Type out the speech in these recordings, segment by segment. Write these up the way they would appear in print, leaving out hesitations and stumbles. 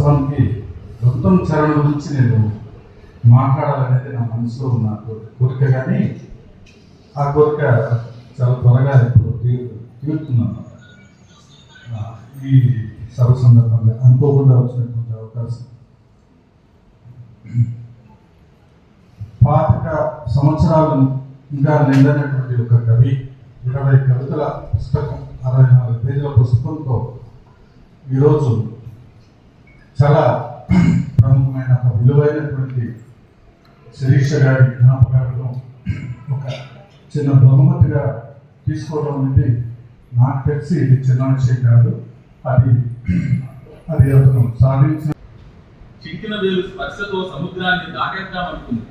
వాస్తవానికి గౌతమ్ చరణ్ గురించి నేను మాట్లాడాలనేది నా మనసులో ఉన్న కోరిక, కానీ ఆ కోరిక చాలా త్వరగా ఇప్పుడు తీరుతుందన్నమాట. ఈ సభ సందర్భంగా అనుకోకుండా వచ్చినటువంటి అవకాశం. 25 సంవత్సరాలు ఇంకా నిండినటువంటి ఒక కవి 20 కవితల పుస్తకం, 64 పేజీల పుస్తకంతో ఈరోజు చాలా ప్రముఖమైన ఒక విలువైనటువంటి శిరీష గారి జ్ఞాపకాలను ఒక చిన్న బహుమతిగా తీసుకోవడం అనేది నాకు తెలిసి ఇది చిన్న విషయం కాదు. అది అతను సాధించిన చిక్కిన వేలు స్పర్శతో సముద్రాన్ని దాటేద్దామనుకుంది.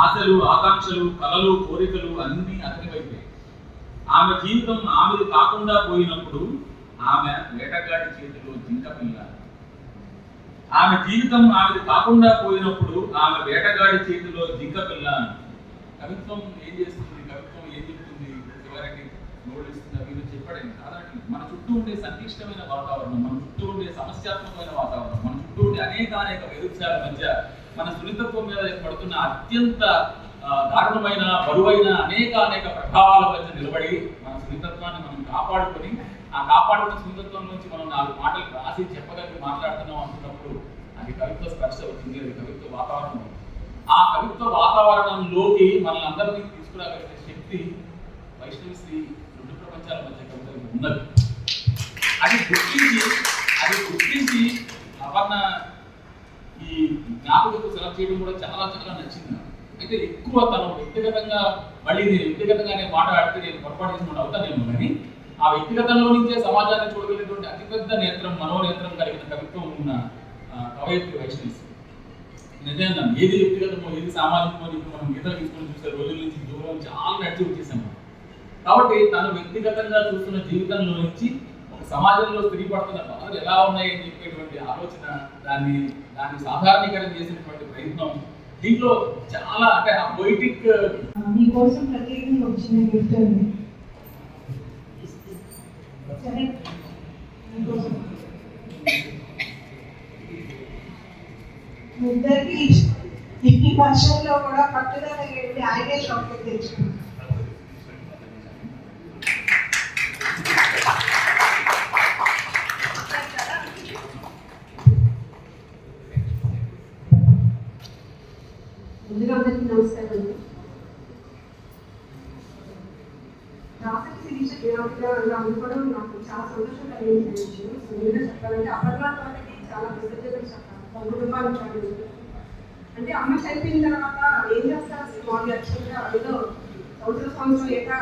ఆశలు, ఆకాంక్షలు, కలలు, కోరికలు అన్నీ అతని వైపే. ఆమె జీవితం ఆమెది కాకుండా పోయినప్పుడు ఆమె వేటగాడి చేతిలో జింక పిల్ల. ఆమె జీవితం ఆమెది కాకుండా పోయినప్పుడు ఆమె వేటగాడి చేతిలో జింక పిల్ల. కవిత్వం ఏం చేస్తుంది, కవిత్వం ఏం చెప్తుంది, చివరికి నోడిస్తుంది అవి చెప్పడం కాదండి. మన చుట్టూ ఉండే సంక్లిష్టమైన వాతావరణం, మన చుట్టూ ఉండే సమస్యాత్మకమైన వాతావరణం, మన చుట్టూ ఉండే అనేక వైరుధ్యాల మధ్య మన సున్నితత్వం మీద పడుతున్న అత్యంత దారుణమైన బరువైన అనేక ప్రభావాల మధ్య నిలబడి మన సున్నితత్వాన్ని మనం కాపాడుకొని, ఆ కాపాడుకున్న సున్నితత్వం నుంచి మనం 4 మాటలు రాసి చెప్పగలిగి మాట్లాడుతున్నాం అనుకున్నప్పుడు అది కవిత్వ స్పర్శ అవుతుంది, అది కవిత్వ వాతావరణం. ఆ కవిత్వ వాతావరణంలోకి మనల్ని అందరినీ తీసుకురాగలిగే శక్తి వైష్ణవి శ్రీ 2 ప్రపంచాల మధ్య కవితలకు ఉన్నది. అది గుర్తించి అపర్ణ ఈ జ్ఞాపకకు సెలెక్ట్ చేయడం కూడా చాలా నచ్చింది. అయితే ఎక్కువ తను వ్యక్తిగతంగా, మళ్ళీ నేను వ్యక్తిగతంగానే మాట్లాడితే నేను పొరపాటు చేసిన అవుతానేమో, కానీ ఆ వ్యక్తిగతంలో నుంచే సమాజాన్ని చూడగలిగినటువంటి అతిపెద్ద నేత్రం, మనోనేత్రం కలిగిన కవిత్వం ఉన్న కవయిత్రి వైష్ణవి. నిజంగా ఏది వ్యక్తిగతమో ఏది సామాజికమో ఇప్పుడు మనం గీతలు తీసుకొని చూసే రోజుల నుంచి దూరం చాలా నడిచి వచ్చేసాము. కాబట్టి తను వ్యక్తిగతంగా చూస్తున్న జీవితంలో నుంచి ఒక సమాజంలో స్త్రీ పడుతున్న బాధలు ఎలా ఉన్నాయని చెప్పేటువంటి ఆలోచన, దాన్ని సాధారణీకరణ చేసినటువంటి ప్రయత్నం దీంట్లో చాలా, అంటే ఆ పొయిటిక్ మీకోసం ప్రత్యేకంగా వచ్చిన గిఫ్ట్ అండి. ఇద్దరికి ఈ వర్షంలో కూడా పట్టుదల ఆయనే షాప్ తెచ్చుకున్నాం. ముందుగా అందరికీ నమస్కారం అండి. రాసకి శిరీష జ్ఞాపకాలు అందుకోవడం నాకు చాలా సంతోషం కలిగించిన విషయం. ముందుగా చెప్పాలంటే అపర్ణాథ్ వాళ్ళకి చాలా కృతజ్ఞతలు చెప్పాలి. తన కుటుంబానికి చాలా అంటే అమ్మ చనిపోయిన తర్వాత ఏం చేస్తారు, స్మాల్ యాక్చువల్గా ఏదో సంవత్సరం ఏటా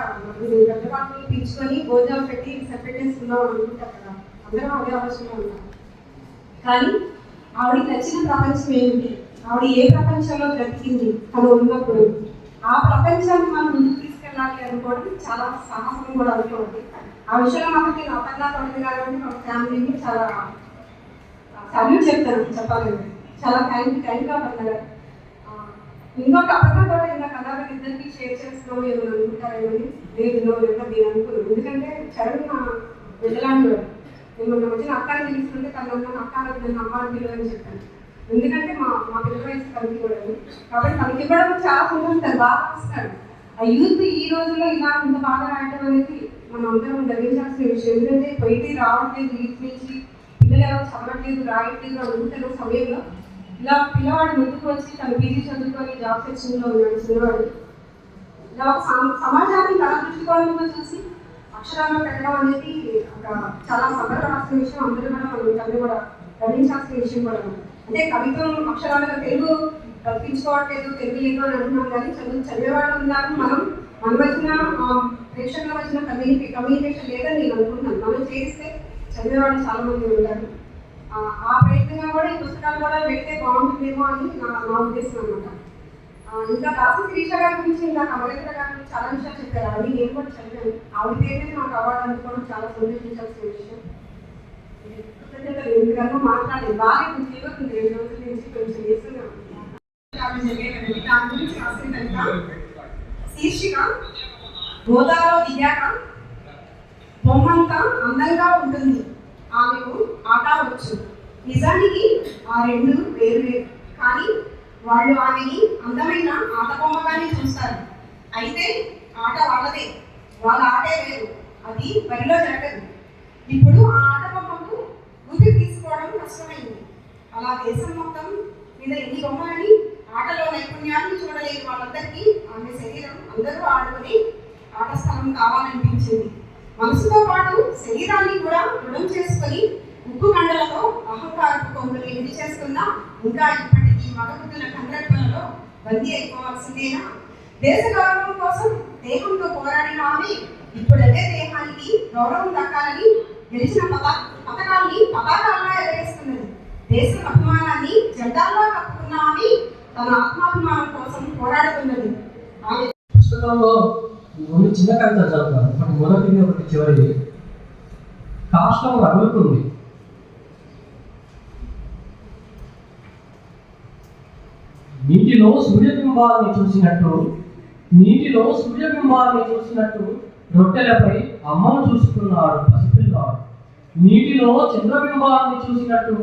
పెద్దవాళ్ళని పిలుచుకొని భోజనాలు పెట్టి సెపరేటేసుకుందాం అనుకుంటారు కదా, అందరం అదే ఆలోచన ఉంటారు. కానీ ఆవిడకి నచ్చిన ప్రపంచం ఏమిటి, ఆవిడ ఏ ప్రపంచంలో బ్రతికింది తను ఉన్నప్పుడు, ఆ ప్రపంచాన్ని మనం ముందుకు తీసుకెళ్ళాలి అనుకోవడం చాలా సాహసం కూడా అనుకోండి. ఆ విషయంలో మాకు నేను అపర్ణాథ్ గారు మా ఫ్యామిలీని చాలా సల్యూట్ చెప్తాను. చెప్పాలంటే చాలా థ్యాంక్గా అపర్ణ. ఇంకొక అపర్ణాథ్ ఇలా కథలు ఇద్దరికి షేర్ చేస్తున్నాము ఏమైనా అనుకుంటారేమని లేదు నేను అనుకున్నాను. ఎందుకంటే చరణ్ నా బిడ్డలాంటి వాడు. నేను మొన్న వచ్చిన అక్కని తీసుకుంటే తను అక్క నన్ను అమ్మాని పిల్లలని చెప్పాను. ఎందుకంటే మా పిల్లల వయసు కలిగి కూడా, కాబట్టి తనకి ఇవ్వడం చాలా సంతోషం, బాగా వస్తాడు. ఆ యూత్ ఈ రోజుల్లో ఇలా ఇంత బాగా రాయటం అనేది మనం అందరం గ్రహించాల్సిన విషయం. ఎందుకంటే పోయిటీ రావట్లేదు, యూత్ నుంచి పిల్లలు ఎవరు చదవట్లేదు, రాయట్లేదు అనుకుంటున్న సమయంలో ఇలా పిల్లవాడు ముందుకు వచ్చి తను పీజీ చదువుకొని జాబ్ సెక్షన్లో ఉన్నాడు చిన్నవాడు. ఇలా ఒక సమాజాన్ని తన దృష్టికోణంలో చూసి అక్షరాల్లో పెట్టడం అనేది ఒక చాలా సగర్వాల్సిన విషయం. అందరూ కూడా మనం తల్లి కూడా గ్రహించాల్సిన విషయం కూడా. అంటే కవిత్వం అక్షరాలుగా తెలుగు కల్పించుకోవట్లేదు, తెలుగు లేదు అని అంటున్నాం, కానీ చదివేవాళ్ళు ఉన్నారు. మన మధ్యన ప్రేక్షకుల మధ్యన కమ్యూనికేషన్ లేదని నేను అనుకుంటున్నాను. మనం చేస్తే చదివేవాళ్ళు చాలా మంది ఉంటారు. ఆ ప్రయత్నంగా కూడా ఈ పుస్తకాలు కూడా పెడితే బాగుంటుందేమో అని నా ఉద్దేశం అనమాట. ఇంకా రాసి శిరీష గారి గురించి, ఇంకా అమరేంద్ర గారి గురించి చాలా విషయాలు చెప్పారు. అది నేను కూడా చదివాను. ఆవిడ పేరుని నాకు అవార్డు అందుకోవడం చాలా సంతోషించాల్సిన విషయం. ఎందుకన్నా మాట్లాడేది బాగా తీరుతుంది 2 రోజుల నుంచి కొంచెం చేస్తున్నాం. శీర్షిక గోదావరిలో దిగాక బొమ్మంతా అందంగా ఉంటుంది, ఆమెకు ఆట వచ్చు. నిజానికి ఆ రెండు వేరు వేరు, కానీ వాళ్ళు ఆమెని అందమైన ఆట బొమ్మగానే చూస్తారు. అయితే ఆట వాళ్ళదే, వాళ్ళ ఆటే వేరు, అది బరిలో జరగదు. ఇప్పుడు ఆ ఆట బొమ్మకు ఊపిరి తీసుకోవడం కష్టమైంది. అలా దేశం మొత్తం మీద ఎన్ని బొమ్మలని ఆటలో నైపుణ్యాన్ని చూడలేని వాళ్ళందరికీ ఆమె శరీరం అందరూ ఆడుకుని ఆట స్థలం కావాలనిపించింది. మనసుతో పాటు శరీరాన్ని కూడా దృఢం చేసుకొని ఉప్పు కండలతో అహంకారపు కొంగులు ఎన్ని చేసుకున్నా ఇంకా ఇప్పటికీ మగబుద్ధుల కండ్రెప్పలలో బందీ అయిపోవాల్సిందేనా? దేశ గౌరవం కోసం దేహంతో పోరాడిన ఆమె ఇప్పుడు అదే దేహానికి గౌరవం దక్కాలని గెలిచిన పథకాల్ని పతాకాలుగా ఎగరేస్తున్నది. దేశ అభిమానాన్ని జెండాల్లో కప్పుకున్న ఆమె తన ఆత్మాభిమానం కోసం పోరాడుతున్నది. ఆమె పుస్తకంలో రెండు చిన్న కవితలు చదువుతాను. ఒకటి మొదటిది, ఒకటి చివరిది. కాష్టం రగులుతుంది. నీటిలో సూర్యబింబాన్ని చూసినట్టు రొట్టెలపై అమ్మను చూసుకున్నాడు పసిపిల్లాడు. నీటిలో చంద్రబింబాన్ని చూసినట్టు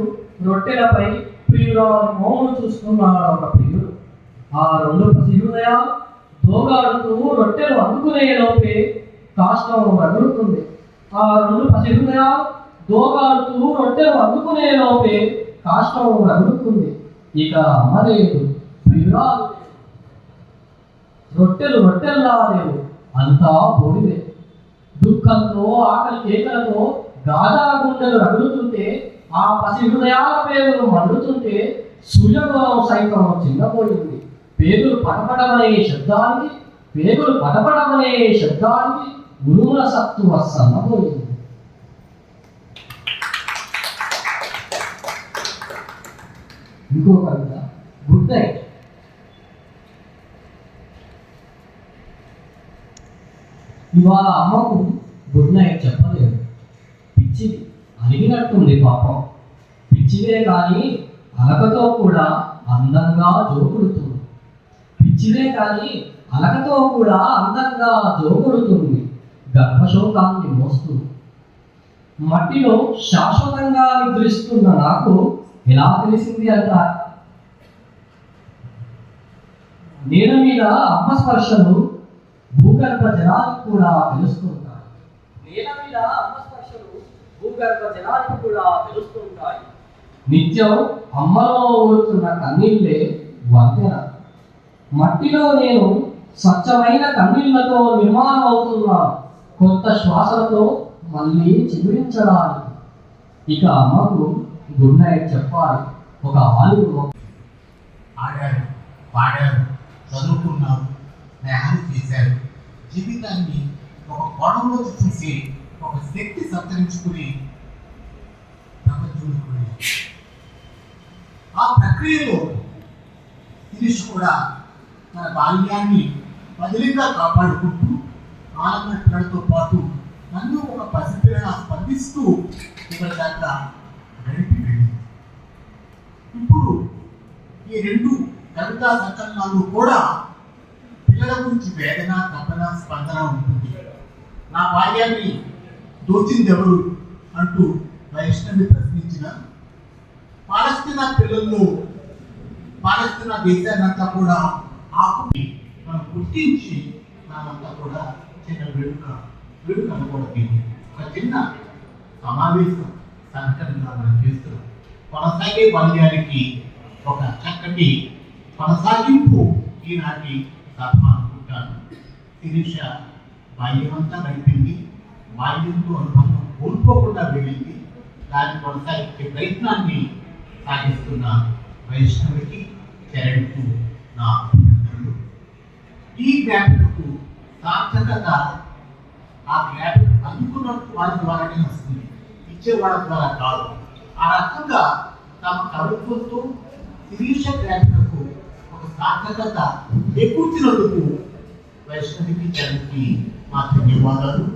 రొట్టెలపై ప్రియురాలు మోమును చూసుకున్నాడు ఒక ప్రియుడు. ఆ రెండు పసి హృదయాలు దోగాడుతూ రొట్టెలు అందుకునే లోపే కాష్టం రగులుతుంది. ఆ రెండు పసి హృదయాలు దోగాడుతూ రొట్టెలు అందుకునే లోపే కాష్టం రగులుతుంది. ఇక అమ్మలేదు, ప్రియురాలు రొట్టెల్లా లేవు, అంతా బోడిదే. దుఃఖంతో ఆకలి కేకలతో గాజా గుండెలు రగులుతుంటే, ఆ పసి హృదయాల పేగులు మండుతుంటే సూర్యగోళం సైతం చిన్నపోయింది. పేగులు పటపడమనే శబ్దానికి ఉరుముల సత్తువ సన్నపోయింది. ఇంకో కవిత, గుడ్ నైట్. ఇవాళ అమ్మకు గుడ్ నైట్ చెప్పలేదు. పిచ్చిది, అలిగినట్టుంది పాపం. పిచ్చిదే కానీ అలకతో కూడా అందంగా జోకుడుతుంది. గర్భశోకాన్ని మోస్తూ మట్టిలో శాశ్వతంగా నిద్రిస్తున్న నాకు ఎలా తెలిసింది అంటారు? నేల మీద అమ్మ స్పర్శలు భూగర్భ జలానికి కూడా తెలుస్తుంటాయి. నిత్యం అమ్మలో ఊరుతున్న కన్నీళ్ళే వంతెన. మట్టిలో నేను స్వచ్ఛమైన కన్నీళ్లతో నిర్మాణం అవుతున్నాను, కొత్త శ్వాసలతో మళ్ళీ చిగురించడానికి. ఇక అమ్మకు గుడ్ నైట్ చెప్పాలి. ఒక ఆలింగం. ఆడారు, పాడారు, చదువుకున్నారు, స్నేహాలు చేశారు. జీవితాన్ని ఒక కోణంలో చూసి ఒక శక్తి సంతరించుకుని ప్రపంచంలోకి వెళ్ళారు. ఆ ప్రక్రియలో శిరీష్ కూడా తన బాల్యాన్ని బదిలీగా కాపాడుకుంటూ ఆనంద పిల్లలతో పాటు నన్ను ఒక పసిపిల్లగా స్పందిస్తూ ఇక్కడ దాకా గడిపి వెళ్ళింది. ఇప్పుడు ఈ రెండు కవితా సంకలనాలు కూడా పిల్లల గురించి వేదన, తపన, స్పందన ఉంటుంది. నా బాల్యాన్ని దోచింది ఎవరు అంటూ వైష్ణవి ప్రశ్నించిన పాలస్తీనా పిల్లల్లో పాలస్తీనా దేశాన్నంతా కూడా ఆకుని మనం గుర్తించి మనమంతా కూడా చిన్న వేడుక అనుకోవడం ఒక చిన్న సమావేశం సంకలనంగా మనం చేస్తున్నాం. కొనసాగే బాల్యానికి ఒక చక్కటి కొనసాగింపు ఈనాటి సభ అనుకుంటాను. శిరీష బాల్యమంతా గడిపింది, బాల్యంతో అనుబంధం కోల్పోకుండా వెళ్ళింది. దాన్ని కొనసాగించే ప్రయత్నాన్ని సాగిస్తున్న వైష్ణవికి, చరణ్కు నా అభినందనలు. ఈ జ్ఞాపికకు సార్థకత ఆ జ్ఞాపిక అందుకున్న వారి ద్వారానే వస్తుంది, ఇచ్చే వాళ్ళ ద్వారా కాదు. ఆ రకంగా తమ కవిత్వంతో శిరీష జ్ఞాపికకు ఒక సార్థకత చేకూర్చినందుకు వైష్ణవికి, చరణ్కి మా ధన్యవాదాలు.